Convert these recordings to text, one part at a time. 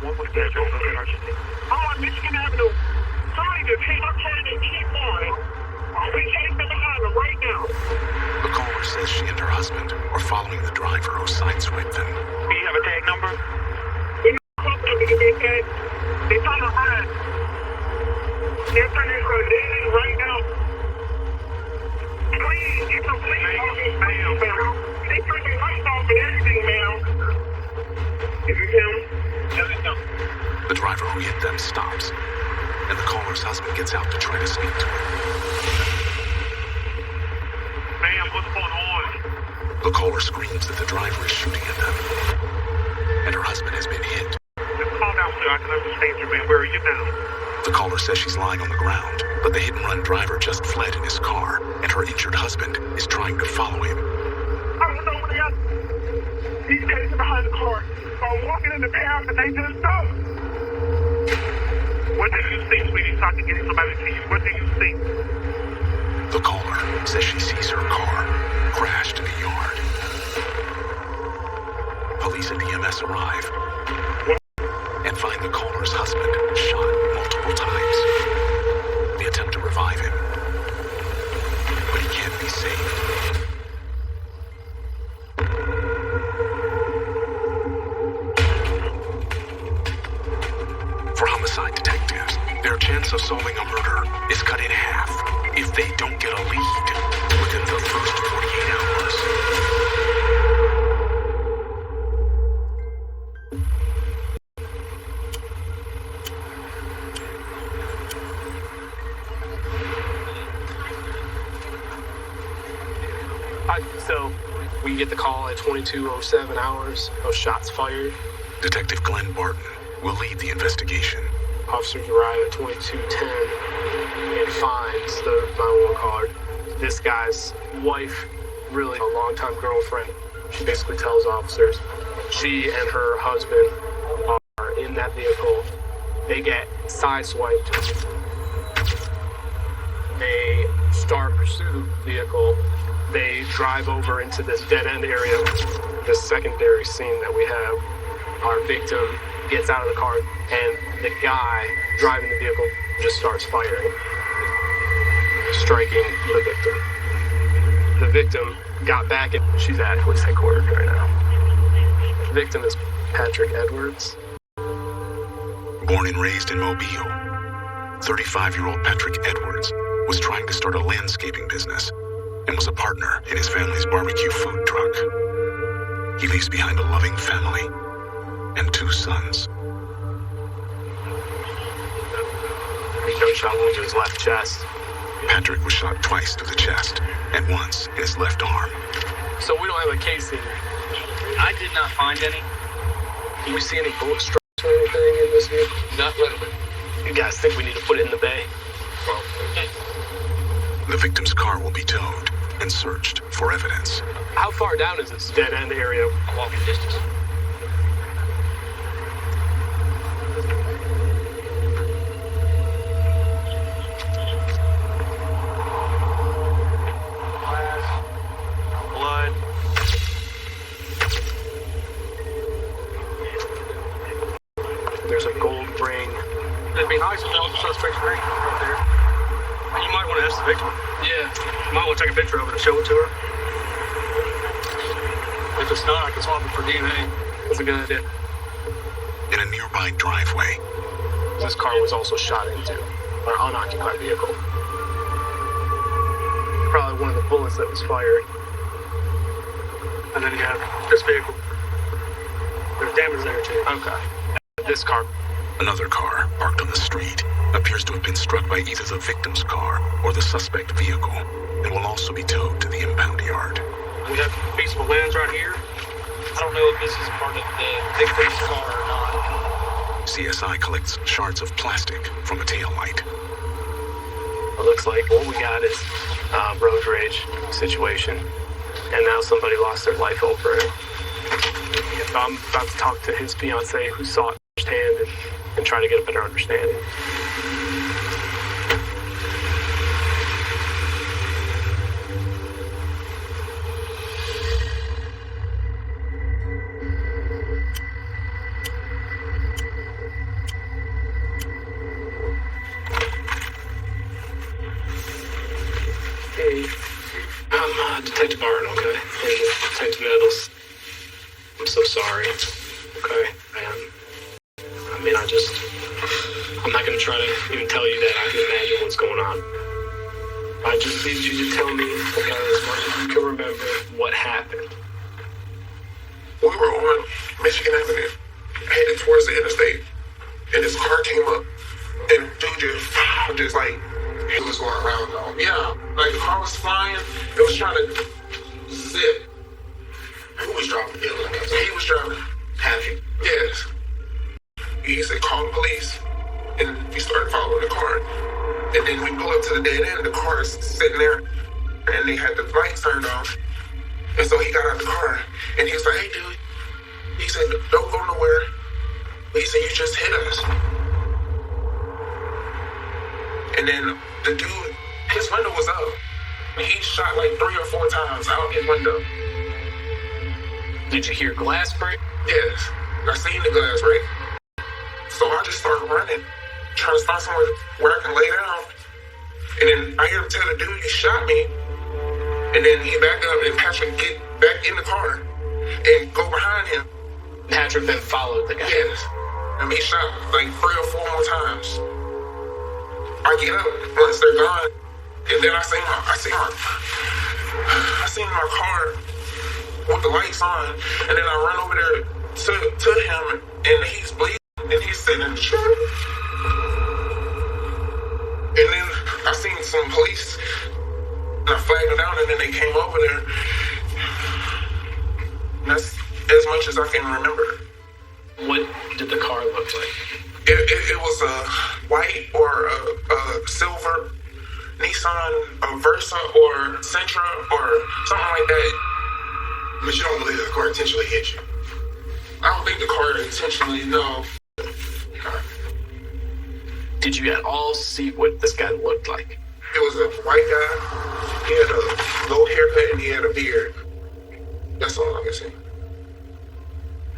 I'm on Michigan Avenue. Somebody just hit my car and they keep on. We chasing behind them right now. The caller says she and her husband are following the driver who sideswiped them. Do you have a tag number? We close up to get tag. They trying to ride. They're turning for a day right now. Please, you can please. Ma'am. They turn their lights off and everything, ma'am. Is it him? Yes, it's him. The driver who hit them stops, and the caller's husband gets out to try to speak to him. Ma'am, what's going on? The caller screams that the driver is shooting at them, and her husband has been hit. Just calm down, sir. I can understand you, man. Where are you now? The caller says she's lying on the ground, but the hit-and-run driver just fled in his car, and her injured husband is trying to follow him. I don't know what they got. He's chasing behind the car. I'm walking in the path and they just stopped. What did you see, sweetie? So I can get somebody to you. What did you see? The caller says she sees her car crashed in a yard. Police and EMS arrive and find the caller's husband shot multiple times. They attempt to revive him, but he can't be saved. For homicide detectives, their chance of solving a murder is cut in half if they don't get a lead within the first 48 hours. So we get the call at 22:07 hours. No shots fired. Detective Glenn Barton will lead the investigation. Officers arrive at 22:10 and finds the 911 caller. This guy's wife, really a longtime girlfriend, she basically tells officers she and her husband are in that vehicle. They get sideswiped. They start pursuit vehicle. They drive over into this dead-end area, this secondary scene that we have. Our victim gets out of the car, and the guy driving the vehicle just starts firing, striking the victim. The victim got back, and she's at police headquarters right now. The victim is Patrick Edwards. Born and raised in Mobile, 35-year-old Patrick Edwards was trying to start a landscaping business and was a partner in his family's barbecue food truck. He leaves behind a loving family and 2 sons. Gunshot wound to his left chest. Patrick was shot twice to the chest and once in his left arm. So we don't have a casing. I did not find any. Do we see any bullet strikes or anything in this vehicle? Not relevant. You guys think we need to put it in the bay? Well, okay. The victim's car will be towed and searched for evidence. How far down is this dead-end area? A walking distance. Blood. There's a gold ring. It'd be nice if that was the suspect's ring right there. You might want to ask the victim. Yeah. You might want to take a picture of it and show it to her. If it's not, I can swap it for DNA. That's a good idea. In a nearby driveway, This car was also shot into, or unoccupied vehicle. Probably one of the bullets that was fired. And then you have this vehicle. There's damage there too. Okay. This car. another car parked on the street appears to have been struck by either the victim's car or the suspect vehicle and will also be towed to the impound yard. We have a piece of lens right here. I don't know if this is part of the victim's car or not. CSI collects shards of plastic from a taillight. It looks like what we got is road rage situation, and now somebody lost their life over it. I'm about to talk to his fiance who saw it firsthand and try to get a better understanding. Barton, okay? And Detective Nettles, I'm so sorry, okay? I mean, I'm not gonna try to even tell you that I can imagine what's going on. I just need you to tell me, okay, as much as you can remember, what happened. We were on Michigan Avenue, headed towards the interstate, and this car came up, and dude just like, he was going around though. Yeah, like the car was flying, it was trying to zip. Who was driving? He was driving. Patrick? Yes. He said, call the police, and we started following the car. And then we pull up to the dead end, the car is sitting there, and they had the lights turned off. And so he got out the car, and he was like, hey, dude. He said, don't go nowhere. He said, you just hit us. And then the dude, his window was up. And he shot like 3 or 4 times out his window. Did you hear glass break? Yes, I seen the glass break. So I just started running, trying to find somewhere where I can lay down. And then I hear him tell the dude, you shot me. And then he back up and Patrick get back in the car and go behind him. Patrick then followed the guy. Yes. And he shot like 3 or 4 more times. I get up once they're gone. And then I seen my car with the lights on. And then I run over there to him and he's bleeding and he's sitting in the truck. And then I seen some police. And I flagged them down, and then they came over there. And that's as much as I can remember. What did the car look like? It was a white or a silver Nissan Versa or Sentra or something like that. But you don't believe the car intentionally hit you? I don't think the car intentionally, no. Did you at all see what this guy looked like? It was a white guy. He had a low haircut and he had a beard. That's all I can see.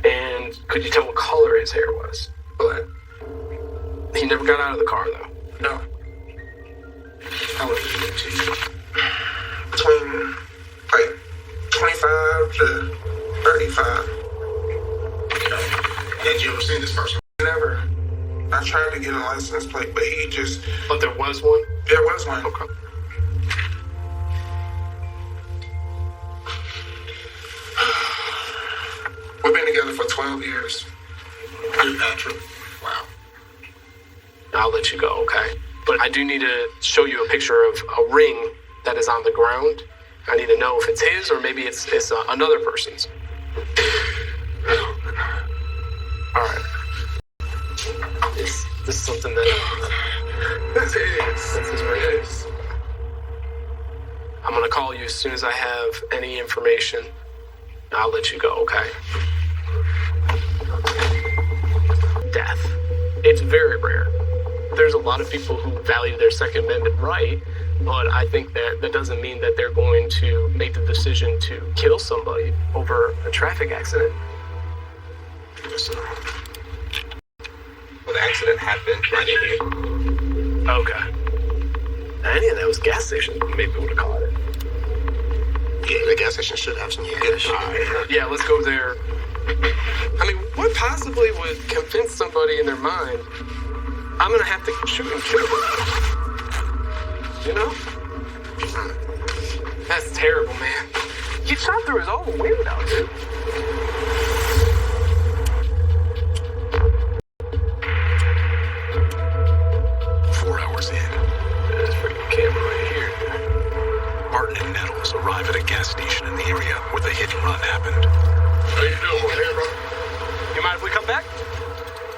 And could you tell what color his hair was? Black. He never got out of the car, though. No. How old is he? Between like 25 to 35. Okay. Had you ever seen this person? Never. I tried to get a license plate, but he just... But there was one? There was one. Okay. We've been together for 12 years. Good, Patrick. Wow. I'll let you go, okay? But I do need to show you a picture of a ring that is on the ground. I need to know if it's his or maybe it's another person's. All right. This is something that... This is ring. Yes. I'm gonna call you as soon as I have any information. I'll let you go, okay? Death. It's very rare. There's a lot of people who value their Second Amendment right, but I think that doesn't mean that they're going to make the decision to kill somebody over a traffic accident. Well, the accident happened right in here. Okay. Any of that was gas station, maybe would have caught it. Yeah, the gas station should have some good shit. Yeah, let's go there. I mean, what possibly would convince somebody in their mind, I'm gonna have to shoot and kill them? You know? That's terrible, man. He shot through his own window, dude. There's a freaking camera right here. Barton and Nettles arrive at a gas station in the area where the hit and run happened. How you doing, man, bro? You mind if we come back?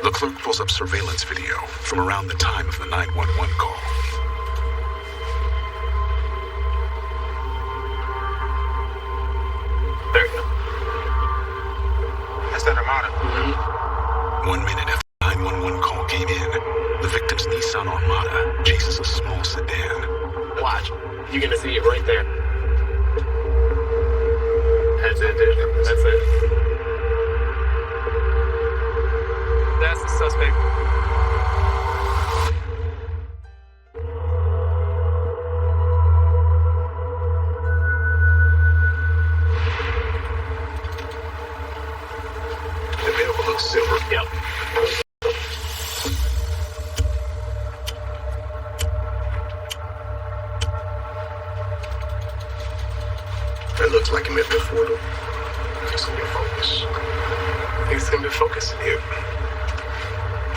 The clerk pulls up surveillance video from around the time of the 911 call. There you go. That's that Armada. Mm-hmm. 1 minute after the 911 call came in, the victim's Nissan Armada chases a small sedan. Watch. You're gonna see it right there. That's it, dude. That's it. That's the suspect.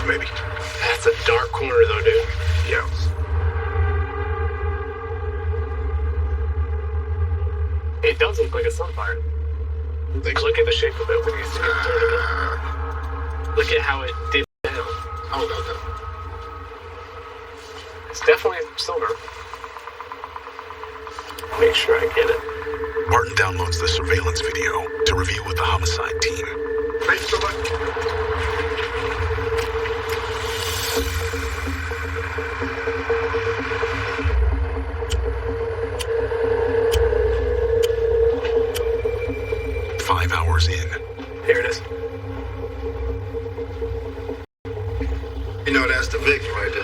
maybe. That's a dark corner, though, dude. Yeah. It does look like a sunfire. Look at the shape of it when you see it turning it. Look at how it dips down. Oh, no. It's definitely silver. Make sure I get it. Barton downloads the surveillance video to review with the homicide team. Thank you so much. Hours in. Here it is. You know that's the victim right there.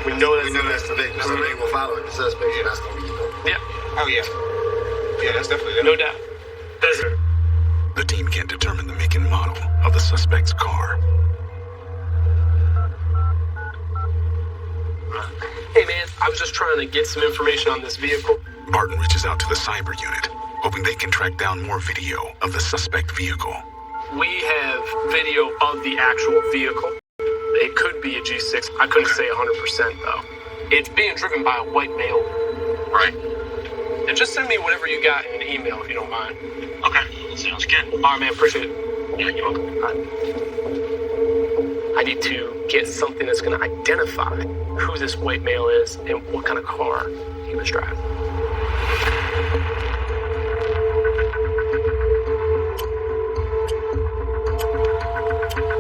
We know that's the victim. So they will follow the suspect. So that's gonna be the Yeah. Oh, yeah. Yeah, that's definitely No doubt. The team can't determine the make and model of the suspect's car. Hey man, I was just trying to get some information on this vehicle. Barton reaches out to the cyber unit, hoping they can track down more video of the suspect vehicle. We have video of the actual vehicle. It could be a G6. I couldn't say 100% though. It's being driven by a white male. right. And just send me whatever you got in an email if you don't mind. Okay, sounds good. All right, man, appreciate it. Yeah, you're welcome. I need to get something that's going to identify who this white male is and what kind of car he was driving.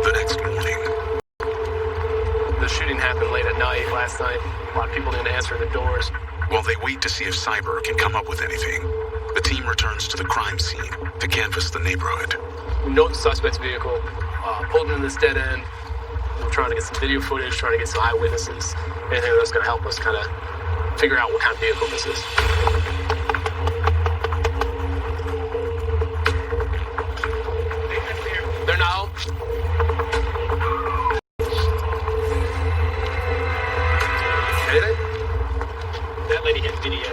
The next morning, The shooting happened late at night last night. A lot of people didn't answer the doors. while they wait to see if Cyber can come up with anything, the team returns to the crime scene to canvass the neighborhood. We know the suspect's vehicle, pulled in this dead end. We're trying to get some video footage, trying to get some eyewitnesses, anything that's going to help us kind of figure out what kind of vehicle this is. They're not home. Anything? That lady had video.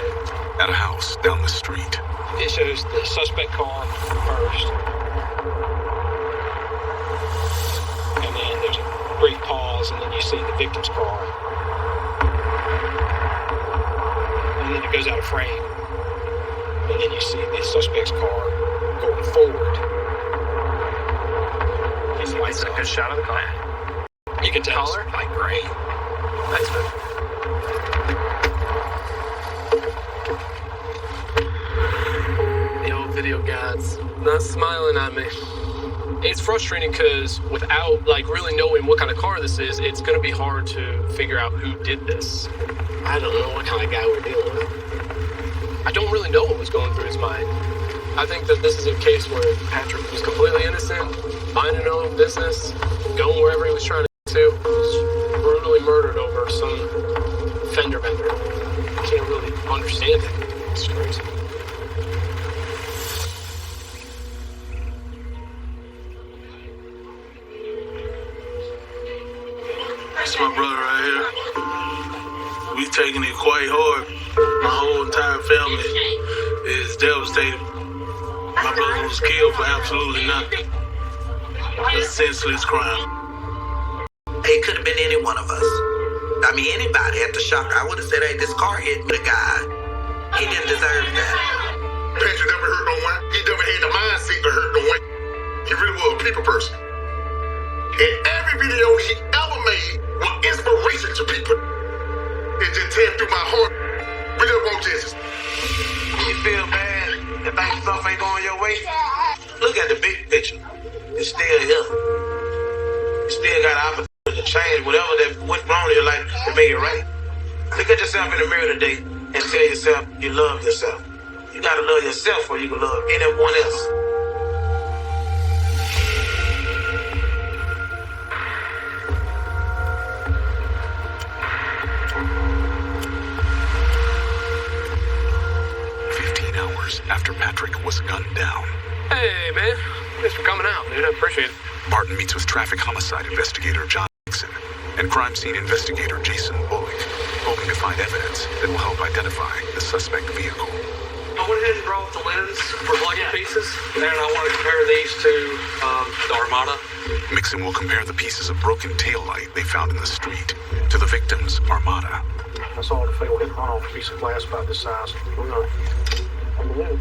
At a house down the street, It shows the suspect car first. And then there's a brief pause, and then you see the victim's car. And then it goes out of frame. And then you see the suspect's car going forward. You see That's a good shot of the car. You can tell Color? it's like gray. Thanks, man. The old video gods not smiling at me. It's frustrating because without really knowing what kind of car this is, it's going to be hard to figure out who did this. I don't know what kind of guy we're dealing with. I don't really know what was going through his mind. I think that this is a case where Patrick was completely innocent, minding his own business, going wherever he was trying to, was brutally murdered over some fender bender. I can't really understand it. It's crazy. That's my brother right here. We taking it quite hard. My whole entire family is devastated. My brother was killed for absolutely nothing. A senseless crime. It could have been any one of us. I mean, anybody at the shop. I would have said, hey, this car hit the guy. He didn't deserve that. Patrick never hurt no one. He never had the mindset to hurt no one. He really was a people person. And every video he ever made was inspiration to people. It just teared through my heart. We just want justice. You feel bad if things stuff ain't going your way? Look at the big picture. It's still here. You still got an opportunity to change whatever that went wrong in your life to make it right. Look at yourself in the mirror today and tell yourself you love yourself. You gotta love yourself before you can love anyone else. After Patrick was gunned down, Hey, man. Thanks for coming out, dude. I appreciate it. Barton meets with traffic homicide investigator John Nixon and crime scene investigator Jason Bullock, hoping to find evidence that will help identify the suspect vehicle. went ahead and brought the lens for plugging pieces, and I want to compare these to the Armada. Mixon will compare the pieces of broken taillight they found in the street to the victim's Armada. I saw the fatal hit run off a piece of glass about this size. We're going to...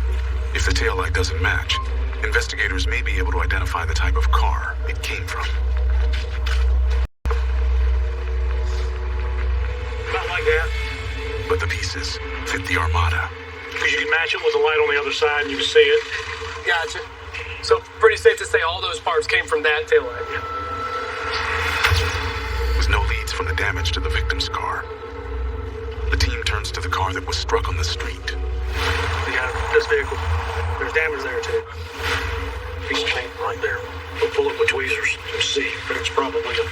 If the taillight doesn't match, investigators may be able to identify the type of car it came from. Not like that. But the pieces fit the Armada. Because you can match it with the light on the other side and you can see it. Gotcha. So pretty safe to say all those parts came from that taillight. With no leads from the damage to the victim's car, the team turns to the car that was struck on the street. Yeah, this vehicle. There's damage there too. Piece of paint right there. We'll pull it with tweezers and see, but it's probably a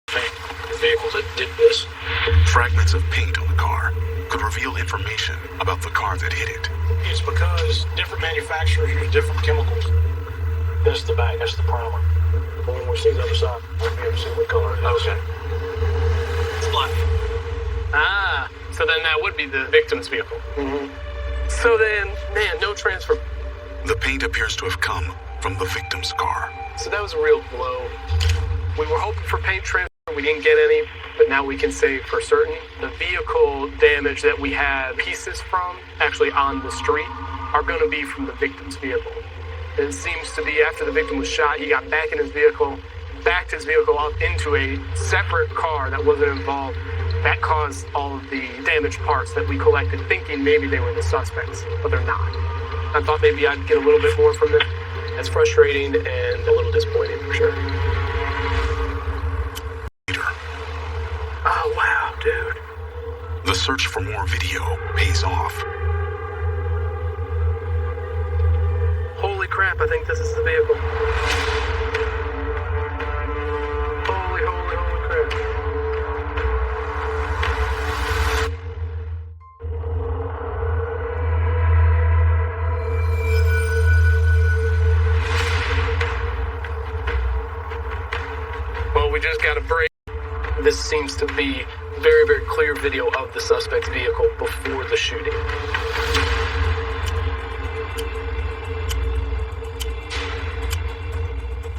paint vehicle that did this. Fragments of paint on the car could reveal information about the car that hit it. It's because different manufacturers use different chemicals. That's the back, that's the primer. The one we see the other side, we'll be able to see what color it is. Okay. It's black. Ah, so then that would be the victim's vehicle. Mm-hmm. So then, man, no transfer. The paint appears to have come from the victim's car. So that was a real blow. We were hoping for paint transfer, we didn't get any, but now we can say for certain the vehicle damage that we had pieces from, actually on the street, are going to be from the victim's vehicle. It seems to be after the victim was shot, he got back in his vehicle, backed his vehicle up into a separate car that wasn't involved. That caused all of the damaged parts that we collected, thinking maybe they were the suspects, but they're not. I thought maybe I'd get a little bit more from it. That's frustrating and a little disappointing for sure. Oh, wow, dude. The search for more video pays off. Holy crap, I think this is the vehicle. Holy crap. Well, we just got a break. This seems to be very, very clear video of the suspect's vehicle before the shooting.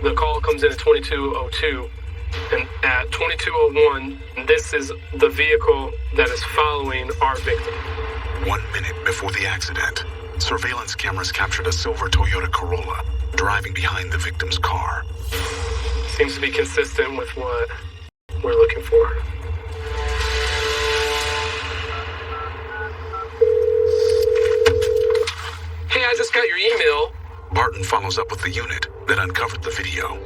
The call comes in at 22:02, and at 22:01, this is the vehicle that is following our victim. 1 minute before the accident, surveillance cameras captured a silver Toyota Corolla driving behind the victim's car. Seems to be consistent with what we're looking for. Hey, I just got your email. Barton follows up with the unit that uncovered the video.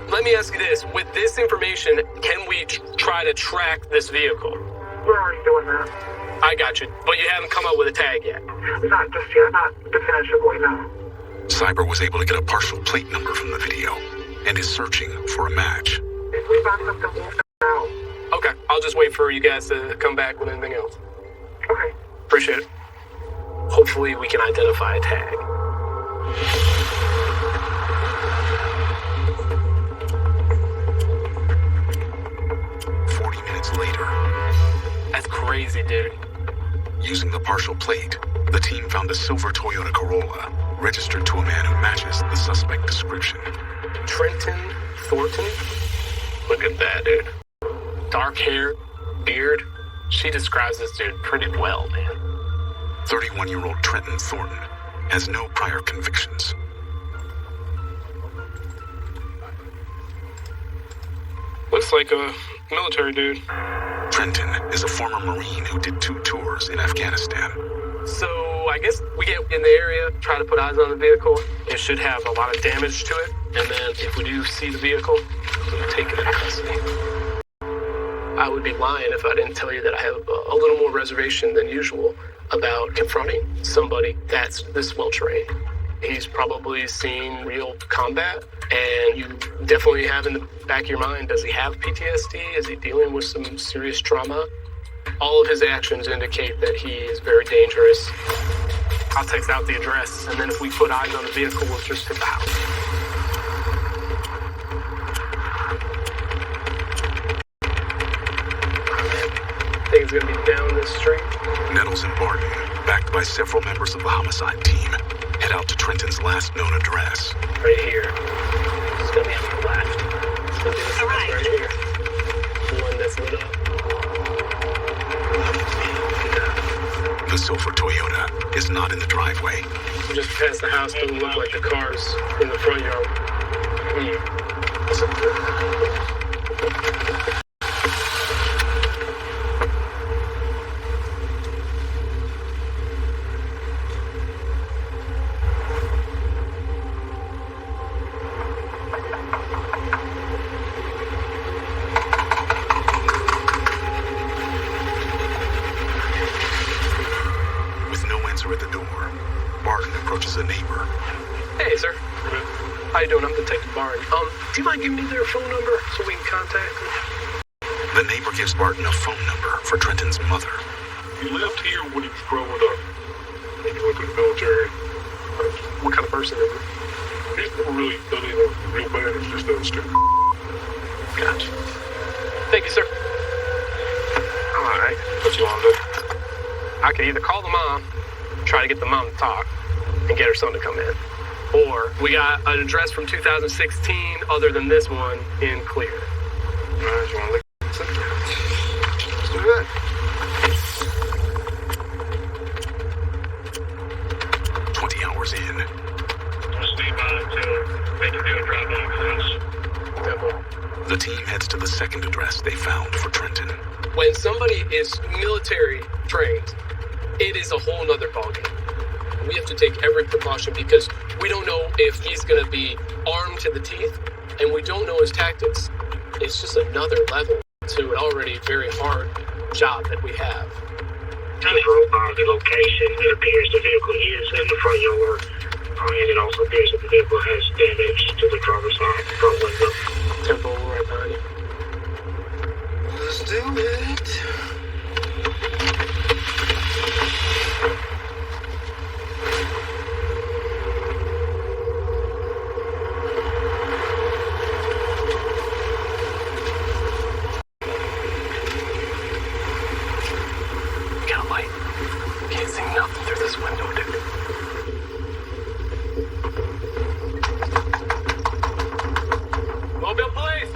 Let me ask you this. With this information, can we try to track this vehicle? We're already doing that. I got you. But you haven't come up with a tag yet. Not just yet, not definitively, no. Cyber was able to get a partial plate number from the video and is searching for a match. If we find something, we'll send it out. Okay, I'll just wait for you guys to come back with anything else. Okay. Appreciate it. Hopefully we can identify a tag. Later. That's crazy, dude. Using the partial plate, the team found a silver Toyota Corolla registered to a man who matches the suspect description. Trenton Thornton? Look at that, dude. Dark hair, beard. She describes this dude pretty well, man. 31-year-old Trenton Thornton has no prior convictions. Looks like a military dude. Trenton is a former Marine who did 2 tours in Afghanistan. So I guess we get in the area, try to put eyes on the vehicle. It should have a lot of damage to it. And then if we do see the vehicle, we'll take it into custody. I would be lying if I didn't tell you that I have a little more reservation than usual about confronting somebody that's this well-trained. He's probably seen real combat, and you definitely have in the back of your mind, does he have PTSD? Is he dealing with some serious trauma? All of his actions indicate that he is very dangerous. I'll text out the address, and then if we put eyes on the vehicle, we'll just hit the house. Oh, man. Things Trenton's gonna be down this street. Nettles and Barton, backed by several members of the homicide team, head out to Trenton's last known address. Right here. It's gonna be on the left. It's gonna be this house right here. The one that's lit up. The silver Toyota is not in the driveway. Just past the house, doesn't look like the car's in the front yard. With no answer at the door, Barton approaches a neighbor. Hey, sir. How you doing? I'm Detective Barton. Do you mind giving me their phone number so we can contact them? The neighbor gives Barton a phone number for Trenton's mother. He left here when he was growing up. And he went to the military. What kind of person is he? He's never really done anything real bad. He's just done stupid. Gotcha. Thank you, sir. All right. What you want to do? I could either call the mom, try to get the mom to talk, and get her son to come in. Or we got an address from 2016 other than this one in clear. All right, you want to look at it? Let's do that. 20 hours in, Stay by until they can do a drive-by the team heads to the second address they found for Trenton. When somebody is military trained, it is a whole nother ballgame. We have to take every precaution because we don't know if he's going to be armed to the teeth, and we don't know his tactics. It's just another level to an already very hard job that we have. By the location, it appears the vehicle is in the front yard, and it also appears that the vehicle has damage to the driver's side front window. Tempo right behind you. Let's do it. Got a light. Can't see nothing through this window, dude. Mobile police!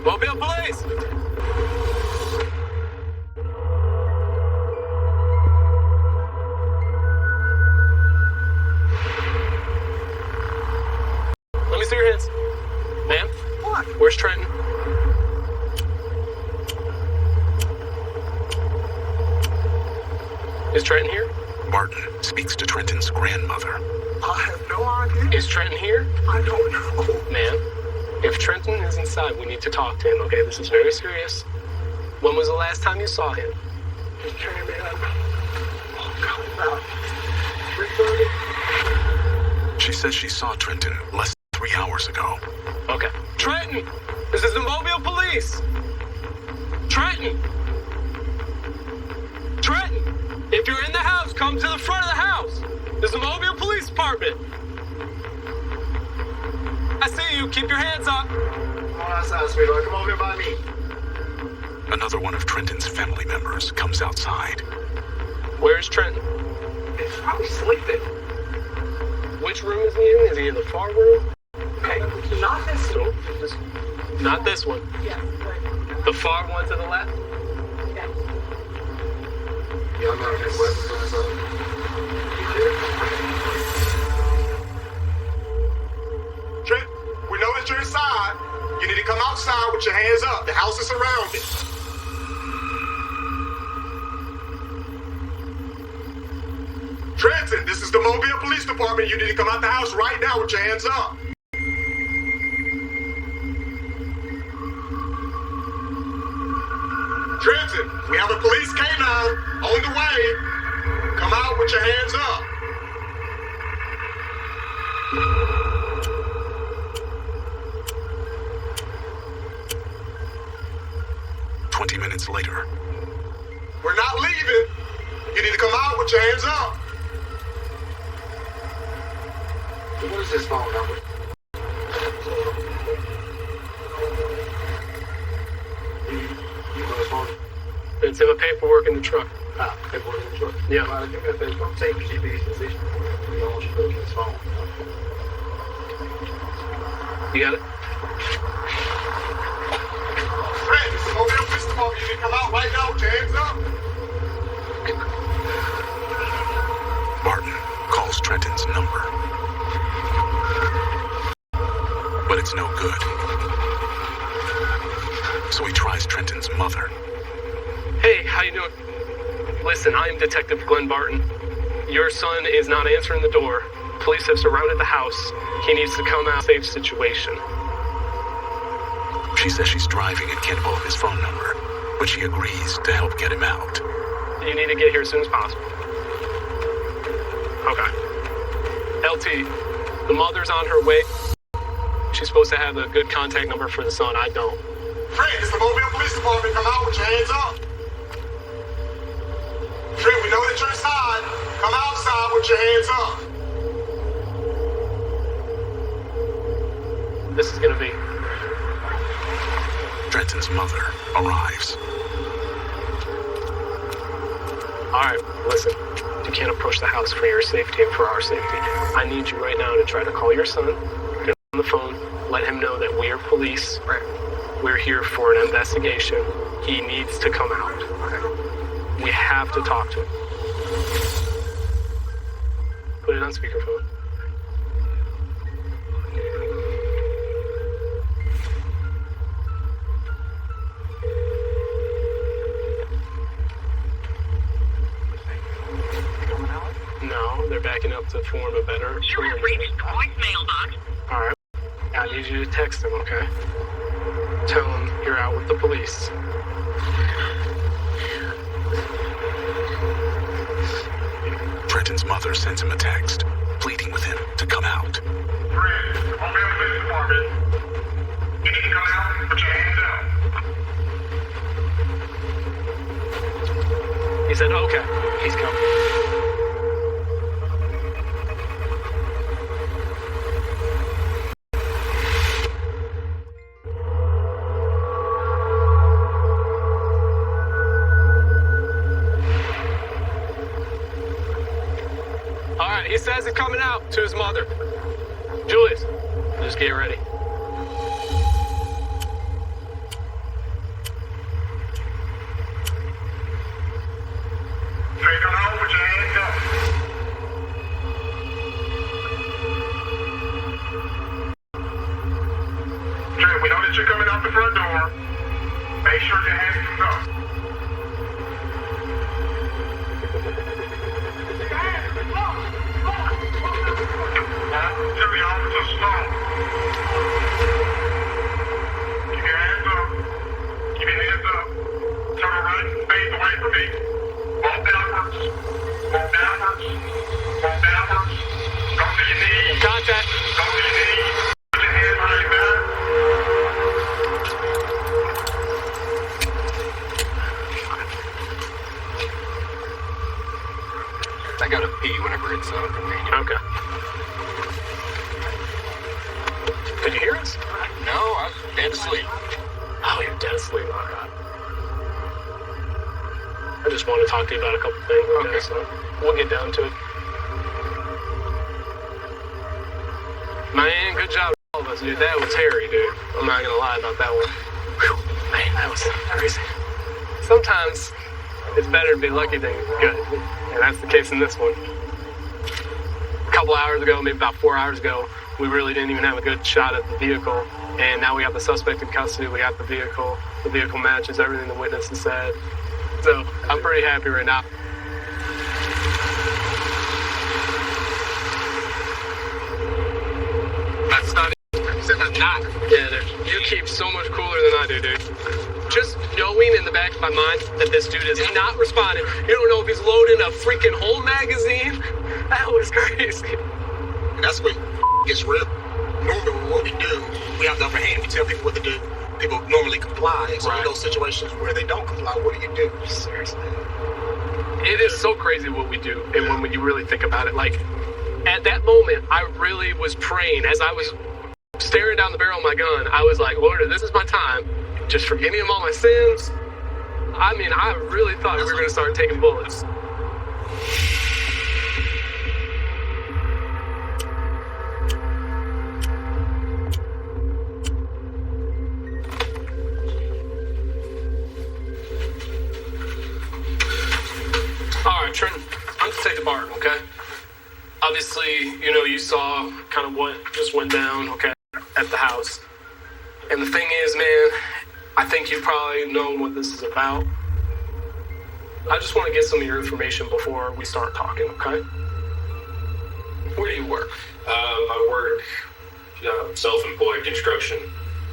Mobile police! Let me see your hands. Ma'am? What? Where's Trenton? Is Trenton here? Barton speaks to Trenton's grandmother. I have no idea. Is Trenton here? I don't know. Ma'am, if Trenton is inside, we need to talk to him, okay? This is very serious. When was the last time you saw him? He came in. Oh, God, about 3:30. She says she saw Trenton less than 3 hours ago. Okay. Trenton! This is the Mobile Police! Trenton! Trenton! If you're in the house, come to the front of the house! This is the Mobile Police Department! I see you. Keep your hands up. Come on outside, sweetheart. Come over here by me. Another one of Trenton's family members comes outside. Where's Trenton? He's probably sleeping. Which room is he in? Is he in the far room? Okay, not this room. Not this one. Yeah, right. The far one to the left? Yeah. Y'all got his weapons on his own. Trent, we know that you're inside. You need to come outside with your hands up. The house is surrounded. Trenton, this is the Mobile Police Department. You need to come out the house right now with your hands up. Trenton, we have a police canine on the way. Come out with your hands up. Minutes later, we're not leaving. You need to come out with your hands up. What is this phone number? in the paperwork in the truck. Paperwork in the truck. Yeah. I think that they're from same GPS position. You all should look at his phone. You got it? Fred, this is Mobile Police Department. You need to come out right now with your hands up. Martin calls Trenton's number. But it's no good. So he tries Trenton's mother. Hey, how you doing? Listen, I'm Detective Glenn Barton. Your son is not answering the door. Police have surrounded the house. He needs to come out. Safe situation. She says she's driving and can't pull up his phone number, but she agrees to help get him out. You need to get here as soon as possible. Okay. LT, the mother's on her way. She's supposed to have a good contact number for the son. I don't. Fred, it's the Mobile Police Department. Come out with your hands up. Fred, we know that you're inside. Come outside with your hands up. This is gonna be. Trenton's mother arrives. Alright, listen. You can't approach the house for your safety and for our safety. I need you right now to try to call your son, get him on the phone, let him know that we are police. We're here for an investigation. He needs to come out. We have to talk to him. Put it on speakerphone. No, they're backing up to form a better. You have reached voicemail box. Alright. I need you to text him, okay? Tell him you're out with the police. Trenton's mother sends him a text, pleading with him to come out. Fred, Mobile Police Department. You need to come out and put your hands up. He said, okay, he's coming. He says he's coming out to his mother. Julius, just get ready. Fred, come out with your hands up. Fred, we know that you're coming out the front door. Make sure your hands is up. Tell the officer slow. Keep your hands up. Keep your hands up. Turn around and face away from me. Walk backwards. Walk backwards. Walk backwards. Go to your knees. Contact. Go to your knees. Put your hands behind your back. I gotta pee whenever it's convenient. Okay. Did you hear us? No, I was dead asleep. Oh, you're dead asleep. Oh, God. I just want to talk to you about a couple things. Okay, so we'll get down to it. Man, good job, all of us, dude. That was hairy, dude. I'm not gonna lie about that one. Whew. Man, that was crazy. Sometimes it's better to be lucky than good, and that's the case in this one. A couple hours ago, maybe about 4 hours ago, we really didn't even have a good shot at the vehicle, and now we have the suspect in custody. We got the vehicle. The vehicle matches everything the witnesses said. So I'm pretty happy right now. That's not it. That's not. Yeah, dude. You keep so much cooler than I do, dude. Just knowing in the back of my mind that this dude is not responding. You don't know if he's loading a freaking whole magazine. That was crazy. That's what gets real. Normally, what we do, we have the upper hand. We tell people what to do. People normally comply. And so in those situations where they don't comply, what do you do? Seriously. It is so crazy what we do. And when you really think about it, like, at that moment, I really was praying. As I was staring down the barrel of my gun, I was like, Lord, if this is my time, just forgive me of all my sins. I mean, I really thought we were going to start taking bullets. All right, Trenton, I'm Detective Barton, okay? Obviously, you saw kind of what just went down, okay, at the house. And the thing is, man, I think you probably know what this is about. I just want to get some of your information before we start talking, okay? Where do you work? I work self-employed construction,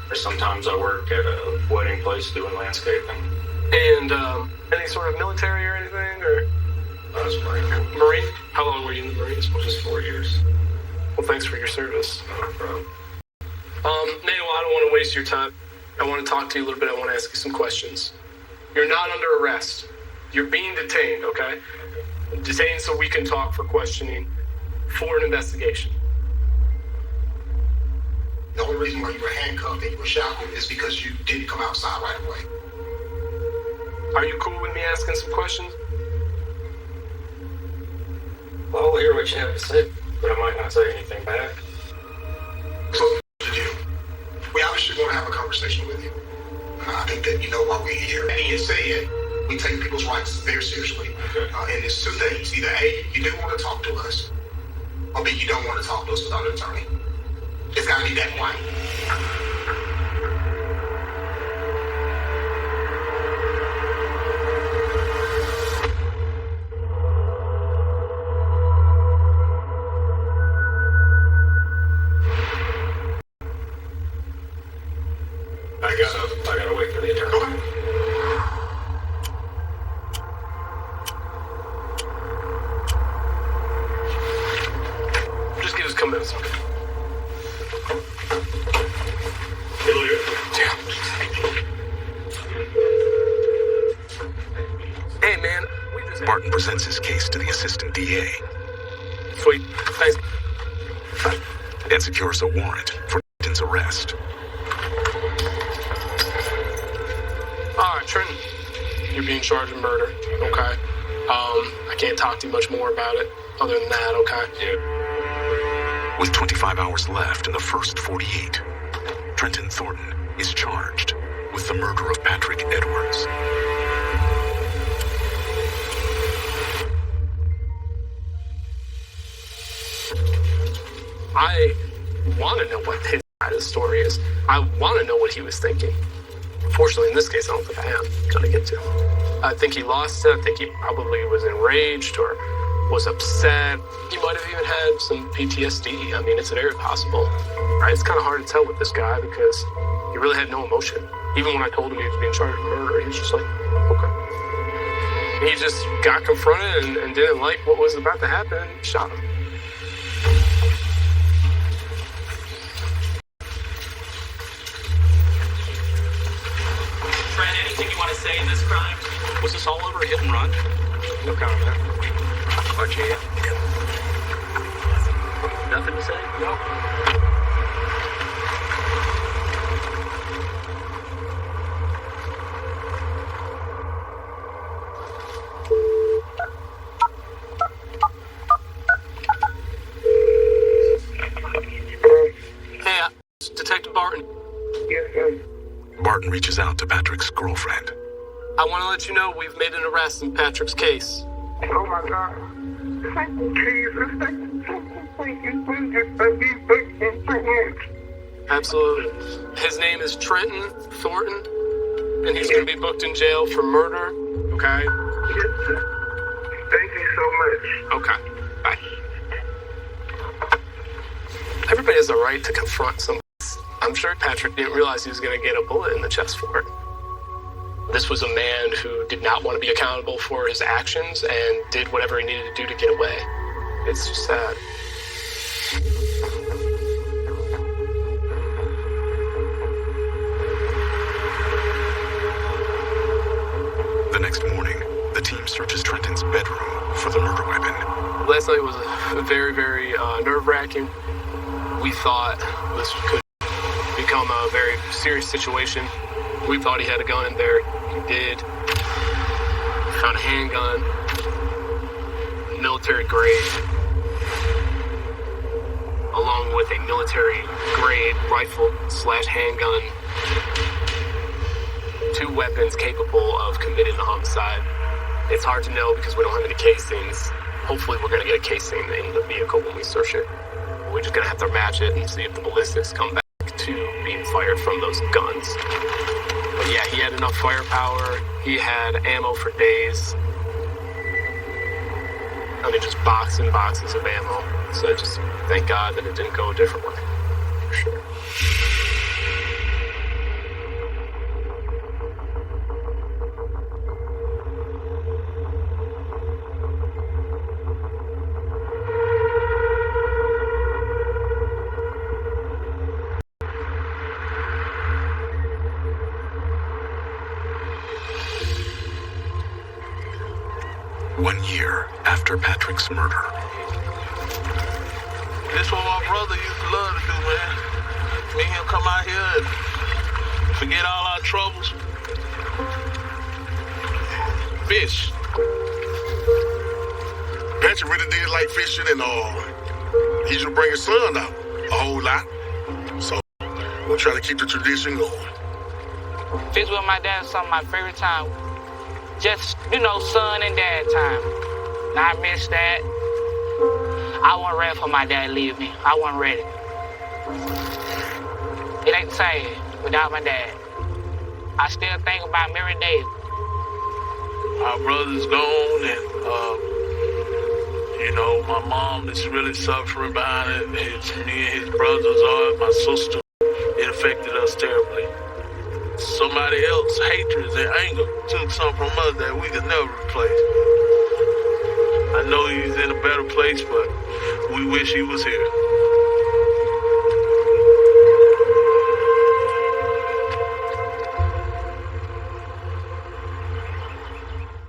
or sometimes I work at a wedding place doing landscaping. And any sort of military or anything, or? I was Marine. Marine? How long were you in the Marines? Just 4 years. Well, thanks for your service. No problem. Nail, I don't want to waste your time. I want to talk to you a little bit. I want to ask you some questions. You're not under arrest. You're being detained, okay? Detained so we can talk for questioning for an investigation. The only reason why you were handcuffed and you were shackled is because you didn't come outside right away. Are you cool with me asking some questions? Well, I'll hear what you have to say, but I might not say anything back. So, to do, we obviously want to have a conversation with you. I think that you know why we're here. That being said, we take people's rights very seriously. And it's two things. Either A, you do want to talk to us, or B, you don't want to talk to us without an attorney. It's got to be that plain. I gotta wait for the attorney. Just give us a couple minutes, okay? Hey, man, Barton presents his case to the assistant DA. Sweet. Thanks. And secures a warrant for Trenton's arrest. All right, Trenton, you're being charged with murder, okay? I can't talk to you much more about it other than that, okay? Yeah. With 25 hours left in the first 48, Trenton Thornton is charged with the murder of Patrick Edwards. I want to know what his side of the story is. I want to know what he was thinking. Unfortunately, in this case, I don't think I am going to get to. I think he lost it. I think he probably was enraged or was upset. He might have even had some PTSD. I mean, it's very possible. Right? It's kind of hard to tell with this guy because he really had no emotion. Even when I told him he was being charged with murder, he was just like, okay. He just got confronted and didn't like what was about to happen and shot him. Anything you want to say in this crime? Was this all over a hit and run? No comment. Aren't you? Nothing to say? No. Hey, Detective Barton. Yes, sir. Barton reaches out to Patrick's girlfriend. I want to let you know we've made an arrest in Patrick's case. Oh my God. Thank you, Jesus. Thank you, please just let me put in for once. Absolutely. His name is Trenton Thornton, and he's going to be booked in jail for murder, okay? Yes, sir. Thank you so much. Okay. Bye. Everybody has the right to confront somebody. I'm sure Patrick didn't realize he was going to get a bullet in the chest for it. This was a man who did not want to be accountable for his actions and did whatever he needed to do to get away. It's just sad. The next morning, the team searches Trenton's bedroom for the murder weapon. Last night was a very, very nerve-wracking. We thought this could become a very serious situation. We thought he had a gun in there. He did. found a handgun, military grade, along with a military grade rifle / handgun. 2 weapons capable of committing a homicide. It's hard to know because we don't have any casings. Hopefully we're going to get a casing in the vehicle when we search it. We're just going to have to match it and see if the ballistics come back to being fired from those guns. But yeah, he had enough firepower. He had ammo for days. I mean, just boxes and boxes of ammo. So just thank God that it didn't go a different way. For sure. One year after Patrick's murder. This what my brother used to love to do, man. Me and him come out here and forget all our troubles. Fish. Patrick really did like fishing, and he used to bring his son out a whole lot. So we'll try to keep the tradition going. Fish with my dad is some of my favorite time. Just, son and dad time. And I miss that. I wasn't ready for my dad to leave me. I wasn't ready. It ain't the same without my dad. I still think about him every day. Our brother's gone, and my mom is really suffering behind it. Me and his brothers are, my sister. It affected us terribly. Somebody else's hatred and anger took something from us that we could never replace. I know he's in a better place, but we wish he was here.